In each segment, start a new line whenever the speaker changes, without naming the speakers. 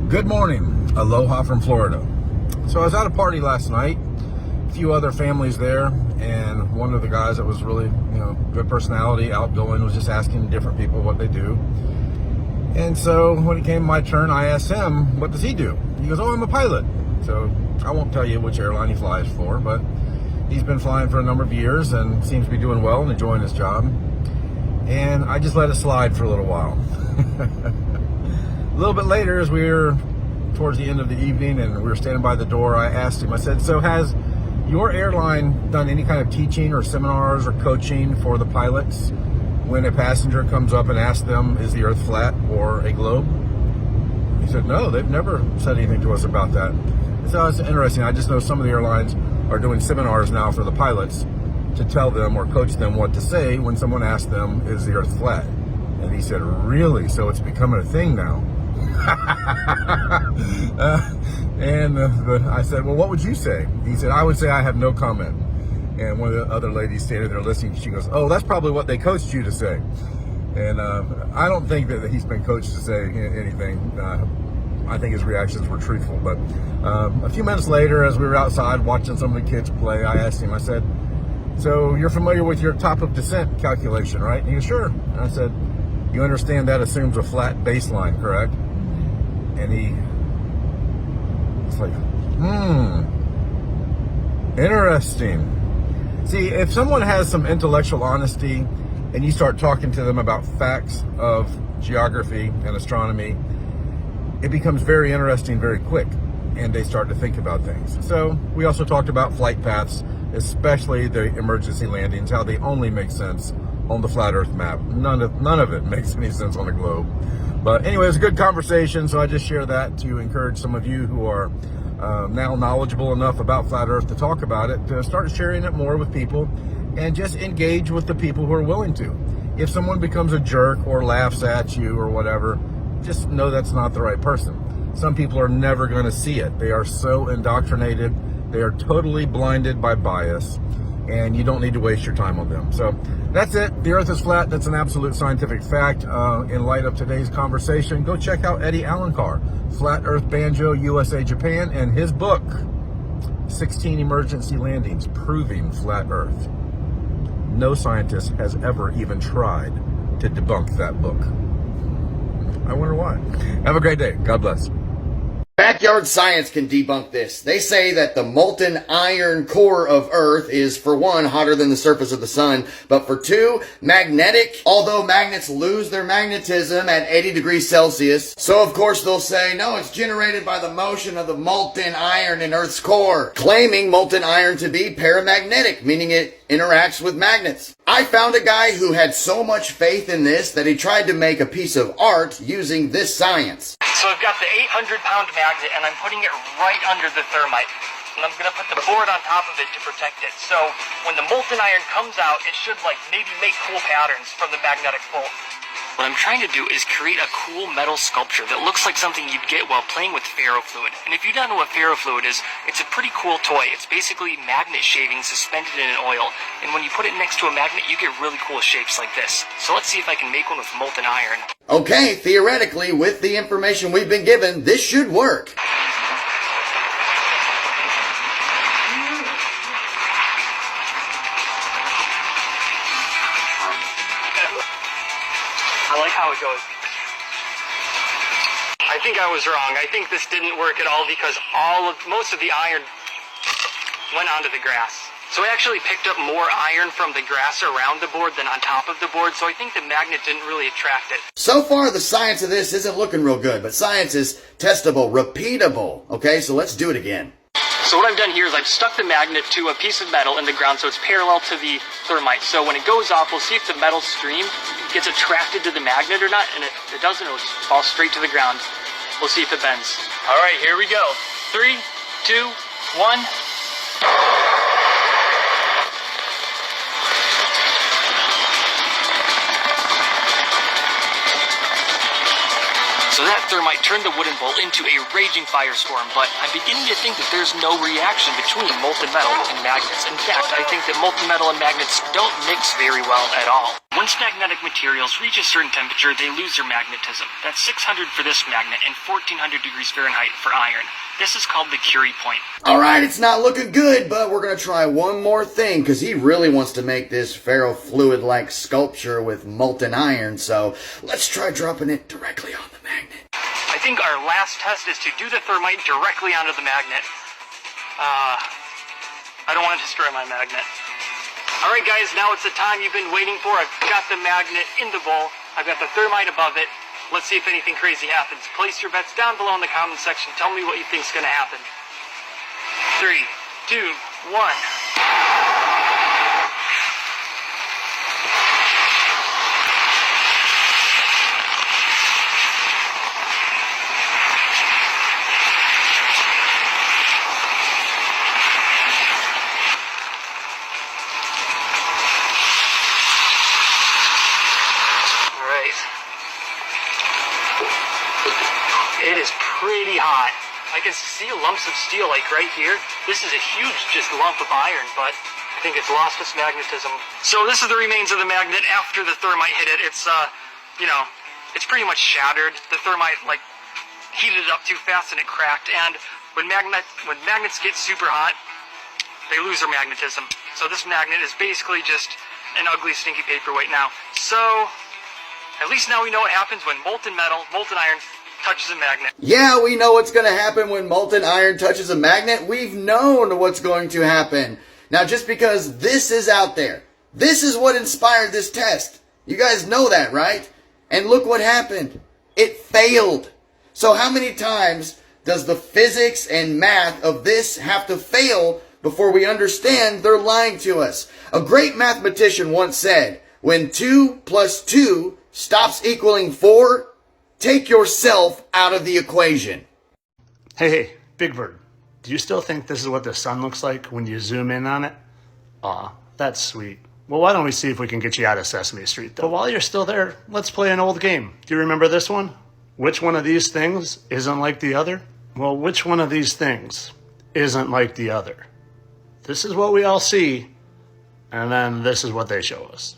Good morning, aloha from Florida. So I was at a party last night, a few other families there, and one of the guys that was really, good personality, outgoing, was just asking different people what they do. And so when it came my turn, I asked him, what does he do? He goes, oh, I'm a pilot. So I won't tell you which airline he flies for, but he's been flying for a number of years and seems to be doing well and enjoying his job. And I just let it slide for a little while. A little bit later, as we were towards the end of the evening and we were standing by the door, I asked him, I said, so has your airline done any kind of teaching or seminars or coaching for the pilots when a passenger comes up and asks them, is the earth flat or a globe? He said, no, they've never said anything to us about that. So it's interesting. I just know some of the airlines are doing seminars now for the pilots to tell them or coach them what to say when someone asks them, is the earth flat? And he said, really? So it's becoming a thing now. I said, well, what would you say? He said, I would say I have no comment. And one of the other ladies standing there listening, she goes, oh, that's probably what they coached you to say. And I don't think that he's been coached to say anything. I think his reactions were truthful. But a few minutes later, as we were outside watching some of the kids play, I asked him, I said, so you're familiar with your top of descent calculation, right? And he goes, sure. And I said, you understand that assumes a flat baseline, correct? And it's like, interesting. See, if someone has some intellectual honesty and you start talking to them about facts of geography and astronomy, it becomes very interesting very quick, and they start to think about things. So we also talked about flight paths, especially the emergency landings, how they only make sense on the flat earth map. None of it makes any sense on a globe. But anyway, it was a good conversation, so I just share that to encourage some of you who are now knowledgeable enough about flat earth to talk about it, to start sharing it more with people and just engage with the people who are willing to. If someone becomes a jerk or laughs at you or whatever, just know that's not the right person. Some people are never going to see it. They are so indoctrinated. They are totally blinded by bias, and you don't need to waste your time on them. So that's it. The earth is flat. That's an absolute scientific fact. In light of today's conversation, go check out Eddie Alencar, Flat Earth Banjo, USA, Japan, and his book, 16 Emergency Landings Proving Flat Earth. No scientist has ever even tried to debunk that book. I wonder why. Have a great day. God bless.
Backyard science can debunk this. They say that the molten iron core of Earth is, for one, hotter than the surface of the sun, but for two, magnetic, although magnets lose their magnetism at 80 degrees Celsius. So of course they'll say, no, it's generated by the motion of the molten iron in Earth's core, claiming molten iron to be paramagnetic, meaning it interacts with magnets. I found a guy who had so much faith in this that he tried to make a piece of art using this science.
So I've got the 800-pound magnet, and I'm putting it right under the thermite. And I'm going to put the board on top of it to protect it. So when the molten iron comes out, it should maybe make cool patterns from the magnetic pull. What I'm trying to do is create a cool metal sculpture that looks like something you'd get while playing with ferrofluid. And if you don't know what ferrofluid is, it's a pretty cool toy. It's basically magnet shavings suspended in an oil. And when you put it next to a magnet, you get really cool shapes like this. So let's see if I can make one with molten iron.
Okay, theoretically, with the information we've been given, this should work.
I like how it goes. I think I was wrong. I think this didn't work at all because most of the iron went onto the grass. So I actually picked up more iron from the grass around the board than on top of the board, so I think the magnet didn't really attract it.
So far, the science of this isn't looking real good, but science is testable, repeatable. Okay, so let's do it again.
So what I've done here is I've stuck the magnet to a piece of metal in the ground so it's parallel to the thermite. So when it goes off, we'll see if the metal stream gets attracted to the magnet or not, and if it doesn't, it'll just fall straight to the ground. We'll see if it bends. All right, here we go. 3, 2, 1. So that thermite turned the wooden bowl into a raging firestorm, but I'm beginning to think that there's no reaction between molten metal and magnets. In fact, I think that molten metal and magnets don't mix very well at all. Once magnetic materials reach a certain temperature, they lose their magnetism. That's 600 for this magnet and 1400 degrees Fahrenheit for iron. This is called the Curie point.
Alright, it's not looking good, but we're going to try one more thing, because he really wants to make this ferrofluid-like sculpture with molten iron, so let's try dropping it directly on the magnet.
I think our last test is to do the thermite directly onto the magnet. I don't want to destroy my magnet. Alright guys, now it's the time you've been waiting for. I've got the magnet in the bowl. I've got the thermite above it. Let's see if anything crazy happens. Place your bets down below in the comment section. Tell me what you think's gonna happen. 3, 2, 1. It is pretty hot. I can see lumps of steel like right here. This is a huge just lump of iron, but I think it's lost its magnetism. So this is the remains of the magnet after the thermite hit it. It's, it's pretty much shattered. The thermite, heated it up too fast and it cracked. And when magnets get super hot, they lose their magnetism. So this magnet is basically just an ugly, stinky paperweight now. So at least now we know what happens when molten metal, molten iron, touches a magnet.
Yeah, we know what's going to happen when molten iron touches a magnet. We've known what's going to happen. Now, just because this is out there, this is what inspired this test. You guys know that, right? And look what happened. It failed. So how many times does the physics and math of this have to fail before we understand they're lying to us? A great mathematician once said, when 2 + 2 stops equaling 4, take yourself out of the equation.
Hey, Big Bird, do you still think this is what the sun looks like when you zoom in on it? Aw, that's sweet. Well, why don't we see if we can get you out of Sesame Street, though? But while you're still there, let's play an old game. Do you remember this one? Which one of these things isn't like the other? Well, which one of these things isn't like the other? This is what we all see, and then this is what they show us.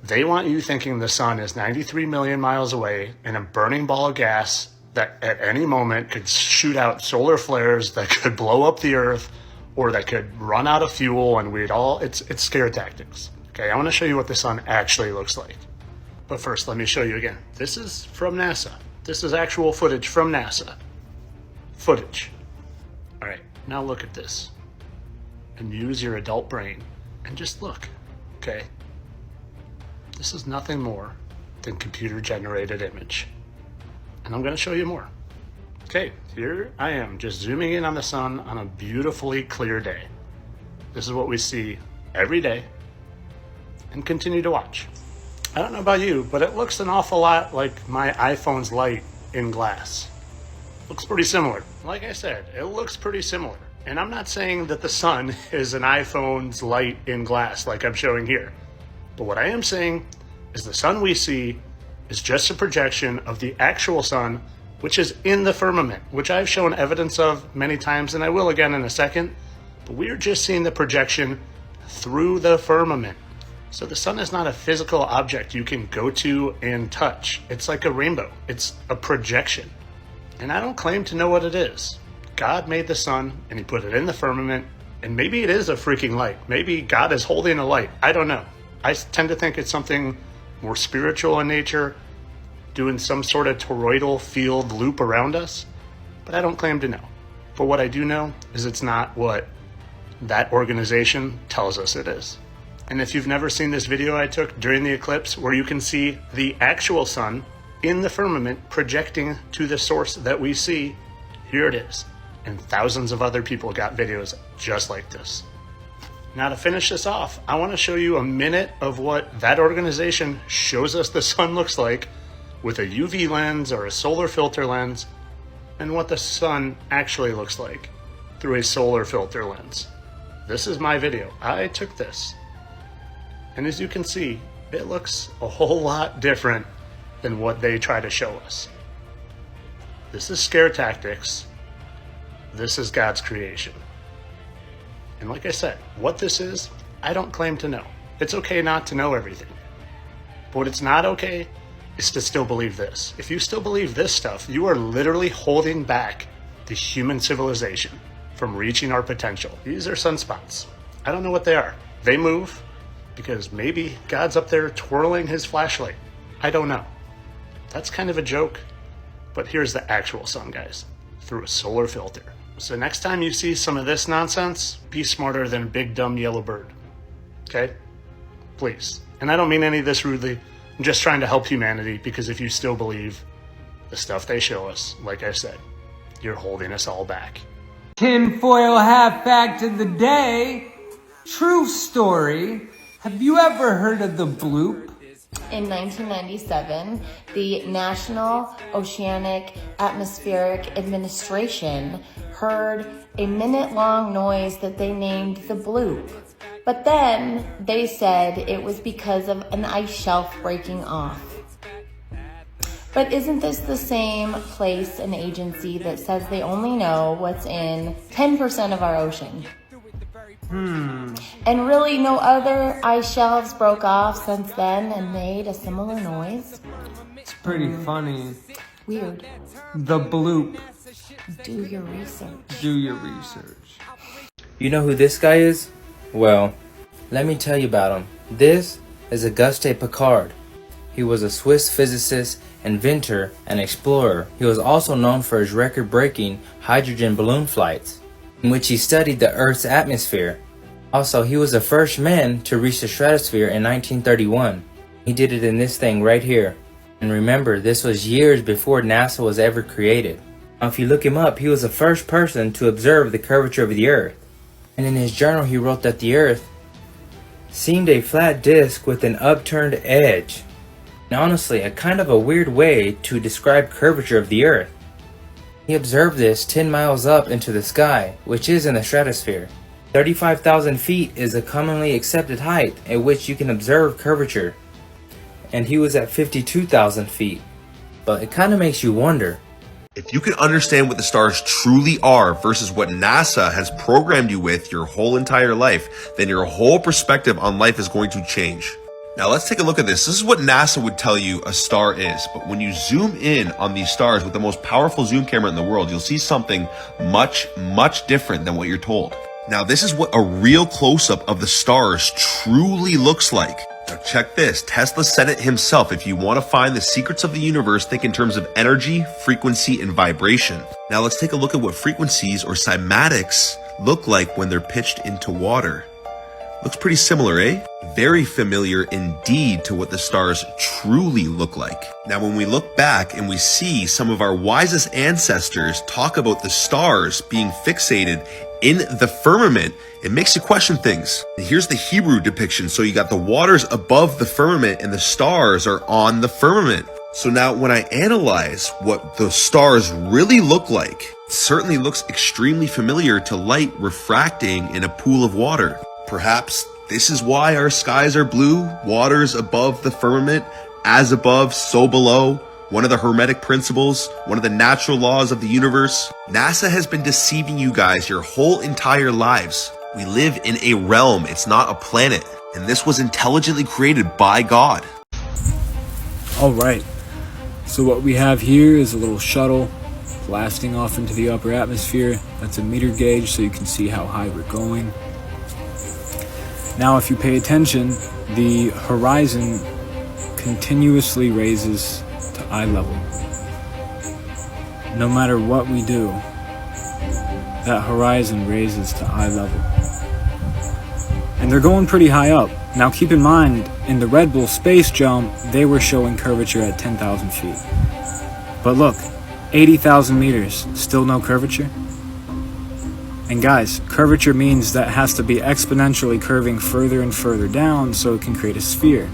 They want you thinking the sun is 93 million miles away in a burning ball of gas that at any moment could shoot out solar flares that could blow up the earth or that could run out of fuel, and it's scare tactics. Okay, I want to show you what the sun actually looks like. But first, let me show you again. This is from NASA. This is actual footage from NASA. Footage. All right, now look at this. And use your adult brain and just look, okay? This is nothing more than computer-generated image. And I'm going to show you more. Okay, here I am, just zooming in on the sun on a beautifully clear day. This is what we see every day, and continue to watch. I don't know about you, but it looks an awful lot like my iPhone's light in glass. Looks pretty similar. Like I said, it looks pretty similar. And I'm not saying that the sun is an iPhone's light in glass like I'm showing here. But what I am saying is the sun we see is just a projection of the actual sun, which is in the firmament, which I've shown evidence of many times, and I will again in a second. But we're just seeing the projection through the firmament. So the sun is not a physical object you can go to and touch. It's like a rainbow. It's a projection. And I don't claim to know what it is. God made the sun, and he put it in the firmament, and maybe it is a freaking light. Maybe God is holding a light. I don't know. I tend to think it's something more spiritual in nature, doing some sort of toroidal field loop around us, but I don't claim to know. But what I do know is it's not what that organization tells us it is. And if you've never seen this video I took during the eclipse where you can see the actual sun in the firmament projecting to the source that we see, here it is. And thousands of other people got videos just like this. Now to finish this off, I want to show you a minute of what that organization shows us the sun looks like with a UV lens or a solar filter lens, and what the sun actually looks like through a solar filter lens. This is my video. I took this. And as you can see, it looks a whole lot different than what they try to show us. This is scare tactics. This is God's creation. And like I said, what this is, I don't claim to know. It's okay not to know everything. But what it's not okay is to still believe this. If you still believe this stuff, you are literally holding back the human civilization from reaching our potential. These are sunspots. I don't know what they are. They move because maybe God's up there twirling his flashlight. I don't know. That's kind of a joke, but here's the actual sun, guys, through a solar filter. So next time you see some of this nonsense, be smarter than a big dumb yellow bird. Okay? Please. And I don't mean any of this rudely. I'm just trying to help humanity, because if you still believe the stuff they show us, like I said, you're holding us all back.
Tinfoil half fact of the day. True story. Have you ever heard of the bloop?
In 1997, the National Oceanic Atmospheric Administration heard a minute-long noise that they named the bloop. But then they said it was because of an ice shelf breaking off. But isn't this the same place and agency that says they only know what's in 10% of our ocean? And really no other ice shelves broke off since then and made a similar noise?
It's pretty funny.
Weird.
The bloop.
Do your research.
Do your research.
You know who this guy is? Well, let me tell you about him. This is Auguste Piccard. He was a Swiss physicist, inventor, and explorer. He was also known for his record-breaking hydrogen balloon flights, in which he studied the Earth's atmosphere. Also, he was the first man to reach the stratosphere in 1931. He did it in this thing right here. And remember, this was years before NASA was ever created. Now, if you look him up, he was the first person to observe the curvature of the Earth. And in his journal, he wrote that the Earth seemed a flat disc with an upturned edge. And honestly, a kind of a weird way to describe curvature of the Earth. He observed this 10 miles up into the sky, which is in the stratosphere. 35,000 feet is a commonly accepted height at which you can observe curvature. And he was at 52,000 feet. But it kind of makes you wonder.
If you can understand what the stars truly are versus what NASA has programmed you with your whole entire life, then your whole perspective on life is going to change. Now let's take a look at this. This is what NASA would tell you a star is, but when you zoom in on these stars with the most powerful zoom camera in the world, you'll see something much, much different than what you're told. Now this is what a real close-up of the stars truly looks like. Now check this, Tesla said it himself, if you want to find the secrets of the universe, think in terms of energy, frequency, and vibration. Now let's take a look at what frequencies or cymatics look like when they're pitched into water. Looks pretty similar, eh? Very familiar indeed to what the stars truly look like. Now when we look back and we see some of our wisest ancestors talk about the stars being fixated in the firmament, it makes you question things. And here's the Hebrew depiction. So you got the waters above the firmament and the stars are on the firmament. So now when I analyze what the stars really look like, it certainly looks extremely familiar to light refracting in a pool of water. Perhaps this is why our skies are blue, waters above the firmament, as above, so below. One of the Hermetic principles, one of the natural laws of the universe. NASA has been deceiving you guys your whole entire lives. We live in a realm, it's not a planet. And this was intelligently created by God.
Alright, so what we have here is a little shuttle blasting off into the upper atmosphere. That's a meter gauge so you can see how high we're going. Now if you pay attention, the horizon continuously raises to eye level. No matter what we do, that horizon raises to eye level. And they're going pretty high up. Now keep in mind, in the Red Bull space jump, they were showing curvature at 10,000 feet. But look, 80,000 meters, still no curvature? And guys, curvature means that has to be exponentially curving further and further down so it can create a sphere.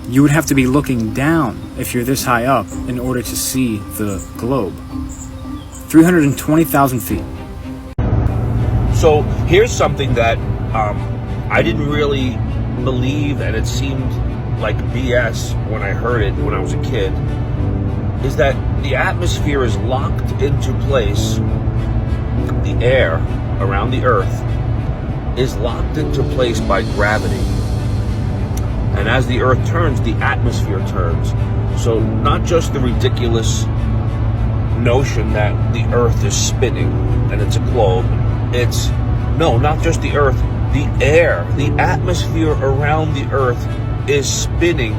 You would have to be looking down if you're this high up in order to see the globe. 320,000 feet.
So here's something that I didn't really believe, and it seemed like BS when I heard it when I was a kid. is that the atmosphere is locked into place. The air around the Earth is locked into place by gravity. And as the Earth turns, the atmosphere turns. So not just the ridiculous notion that the Earth is spinning and it's a globe. It's, no, not just the Earth. The air, the atmosphere around the Earth is spinning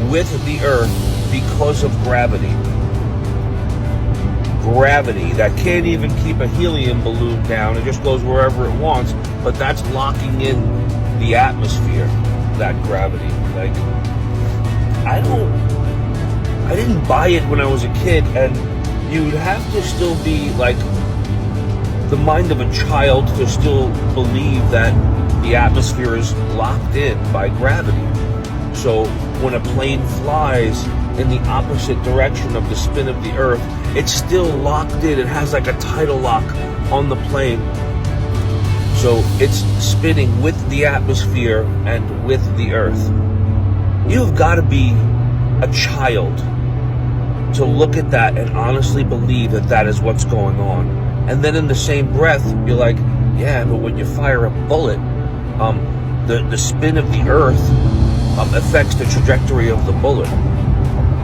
with the Earth because of gravity. Gravity that can't even keep a helium balloon down. It just goes wherever it wants. But that's locking in the atmosphere, that gravity. Like, I didn't buy it when I was a kid, and you'd have to still be like the mind of a child to still believe that the atmosphere is locked in by gravity. So when a plane flies in the opposite direction of the spin of the Earth, it's still locked in. It has like a tidal lock on the plane. So it's spinning with the atmosphere and with the Earth. You've got to be a child to look at that and honestly believe that that is what's going on. And then in the same breath, you're like, yeah, but when you fire a bullet, the spin of the Earth affects the trajectory of the bullet.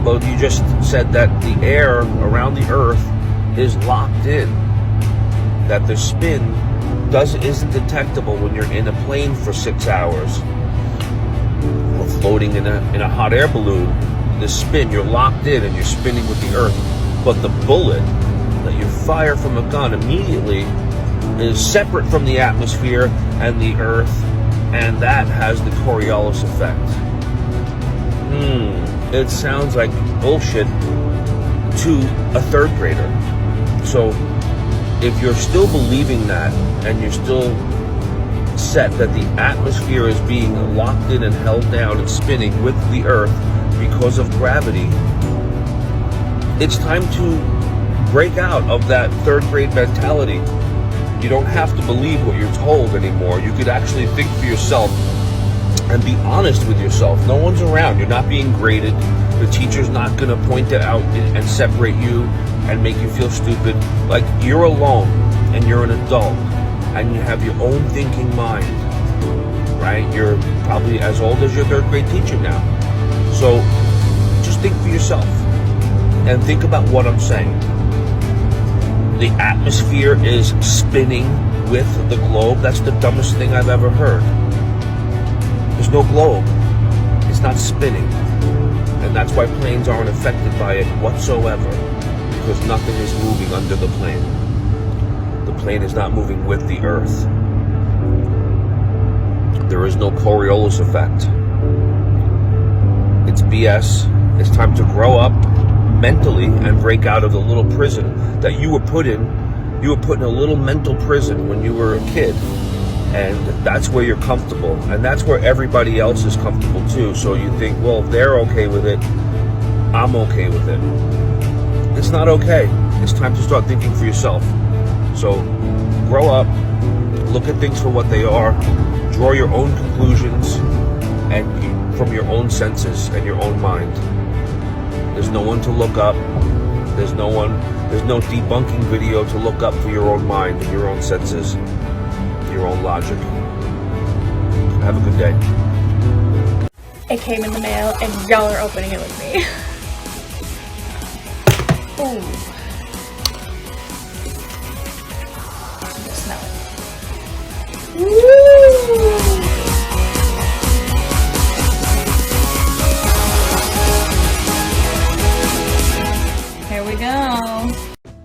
But you just said that the air around the Earth is locked in, that the spin isn't detectable when you're in a plane for 6 hours or floating in a hot air balloon. The spin, you're locked in and you're spinning with the Earth. But the bullet that you fire from a gun immediately is separate from the atmosphere and the Earth, and that has the Coriolis effect. It sounds like bullshit to a third grader. So if you're still believing that, and you're still set that the atmosphere is being locked in and held down and spinning with the Earth because of gravity, it's time to break out of that third grade mentality. You don't have to believe what you're told anymore. You could actually think for yourself and be honest with yourself. No one's around. You're not being graded. The teacher's not going to point it out and separate you and make you feel stupid. Like, you're alone and you're an adult and you have your own thinking mind, right? You're probably as old as your third grade teacher now. So just think for yourself and think about what I'm saying. The atmosphere is spinning with the globe. That's the dumbest thing I've ever heard. There's no globe. It's not spinning. And that's why planes aren't affected by it whatsoever, because nothing is moving under the plane. The plane is not moving with the Earth. There is no Coriolis effect. It's BS. It's time to grow up mentally and break out of the little prison that you were put in. You were put in a little mental prison when you were a kid. And that's where you're comfortable. And that's where everybody else is comfortable too. So you think, well, if they're okay with it, I'm okay with it. It's not okay. It's time to start thinking for yourself. So grow up, look at things for what they are, draw your own conclusions and from your own senses and your own mind. There's no one to look up. There's no debunking video to look up for your own mind and your own senses, your own logic. Have a good day.
It came in the mail and y'all are opening it with me. Ooh. Smell it. Woo! Here we go.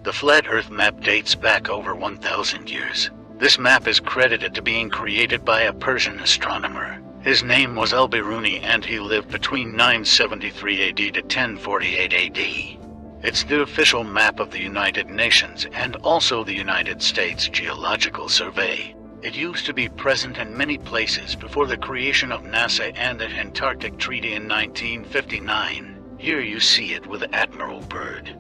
The Flat Earth map dates back over 1,000 years. This map is credited to being created by a Persian astronomer. His name was Al-Biruni and he lived between 973 AD to 1048 AD. It's the official map of the United Nations and also the United States Geological Survey. It used to be present in many places before the creation of NASA and the Antarctic Treaty in 1959. Here you see it with Admiral Byrd.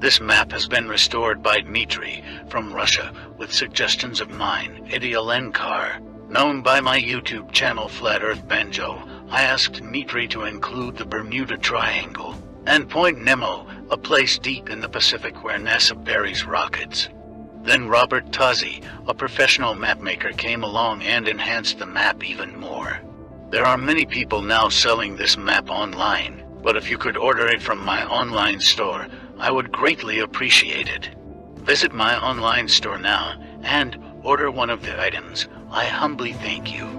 This map has been restored by Dmitry from Russia with suggestions of mine, Eddie Alenkar. Known by my YouTube channel Flat Earth Banjo, I asked Dmitry to include the Bermuda Triangle and Point Nemo a place deep in the Pacific where NASA buries rockets. Then Robert Tozzi, a professional mapmaker, came along and enhanced the map even more. There are many people now selling this map online, but if you could order it from my online store, I would greatly appreciate it. Visit my online store now and order one of the items. I humbly thank you.